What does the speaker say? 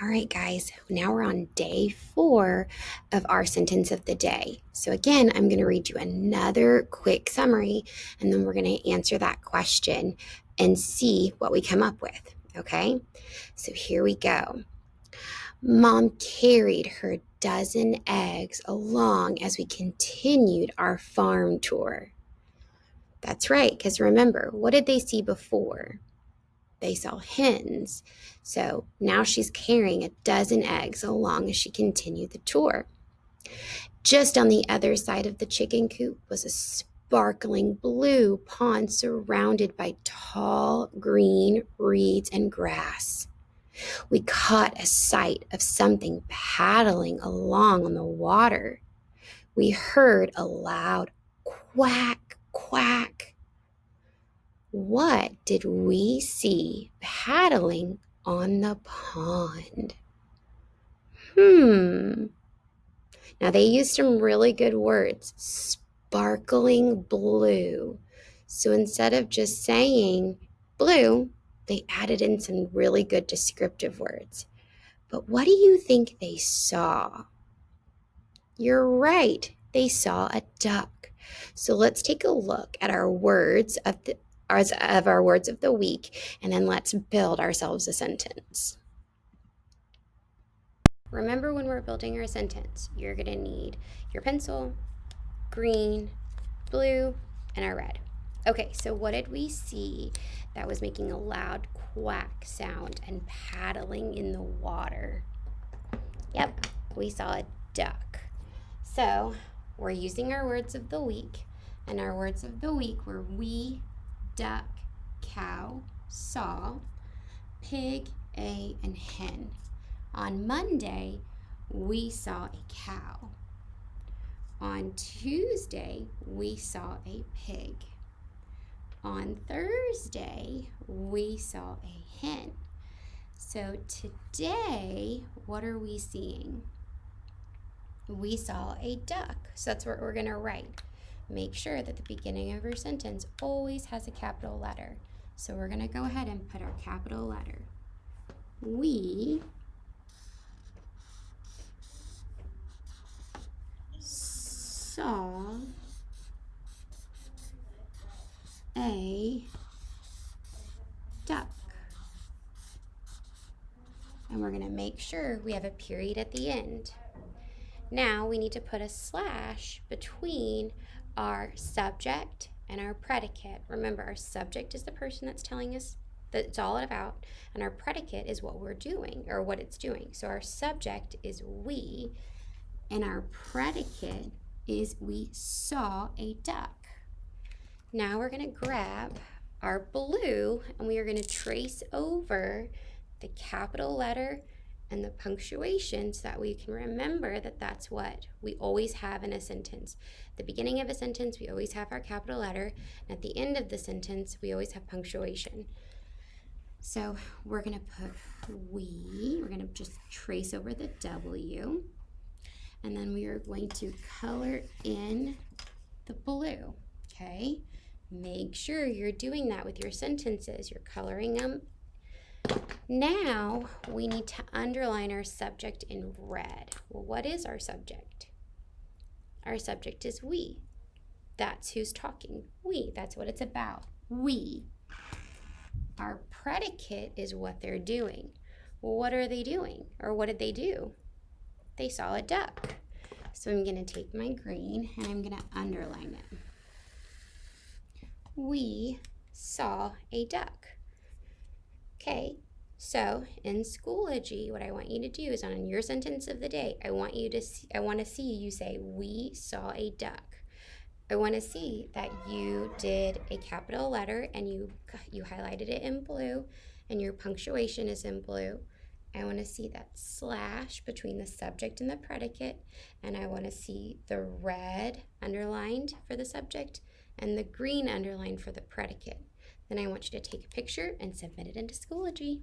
All right, guys, now we're on day 4 of our sentence of the day. So, again, I'm going to read you another quick summary, and then we're going to answer that question and see what we come up with. Okay, so here we go. Mom carried her dozen eggs along as we continued our farm tour. That's right, because remember, what did they see before? They saw hens. So now she's carrying a dozen eggs along as she continued the tour. Just on the other side of the chicken coop was a sparkling blue pond surrounded by tall green reeds and grass. We caught a sight of something paddling along on the water. We heard a loud quack, quack. What did we see paddling on the pond? Now they used some really good words. Sparkling blue. So instead of just saying blue, they added in some really good descriptive words. But what do you think they saw? You're right. They saw a duck. So let's take a look at our words of our words of the week, and then let's build ourselves a sentence. Remember, when we're building our sentence, you're going to need your pencil, green, blue, and our red. Okay, so what did we see that was making a loud quack sound and paddling in the water? Yep, we saw a duck. So we're using our words of the week, and our words of the week were we, duck, cow, saw, pig, and hen. On Monday, we saw a cow. On Tuesday, we saw a pig. On Thursday, we saw a hen. So today, what are we seeing? We saw a duck. So that's what we're going to write. Make sure that the beginning of your sentence always has a capital letter. So we're going to go ahead and put our capital letter. We saw a duck. And we're going to make sure we have a period at the end. Now we need to put a slash between our subject and our predicate. Remember, our subject is the person that's telling us that it's all about, and our predicate is what we're doing or what it's doing. So our subject is we, and our predicate is we saw a duck. Now we're going to grab our blue, and we are going to trace over the capital letter and the punctuation so that we can remember that that's what we always have in a sentence. The beginning of a sentence, we always have our capital letter, and at the end of the sentence, we always have punctuation. So we're going to put we're going to just trace over the W, and then we are going to color in the blue, okay? Make sure you're doing that with your sentences. You're coloring them. Now we need to underline our subject in red. Well, what is our subject? Our subject is we. That's who's talking. We. That's what it's about. We. Our predicate is what they're doing. Well, what are they doing? Or what did they do? They saw a duck. So I'm going to take my green and I'm going to underline it. We saw a duck. Okay, so in Schoology, what I want you to do is on your sentence of the day, I want to see you say, we saw a duck. I want to see that you did a capital letter and you highlighted it in blue and your punctuation is in blue. I want to see that slash between the subject and the predicate, and I want to see the red underlined for the subject and the green underlined for the predicate. Then I want you to take a picture and submit it into Schoology.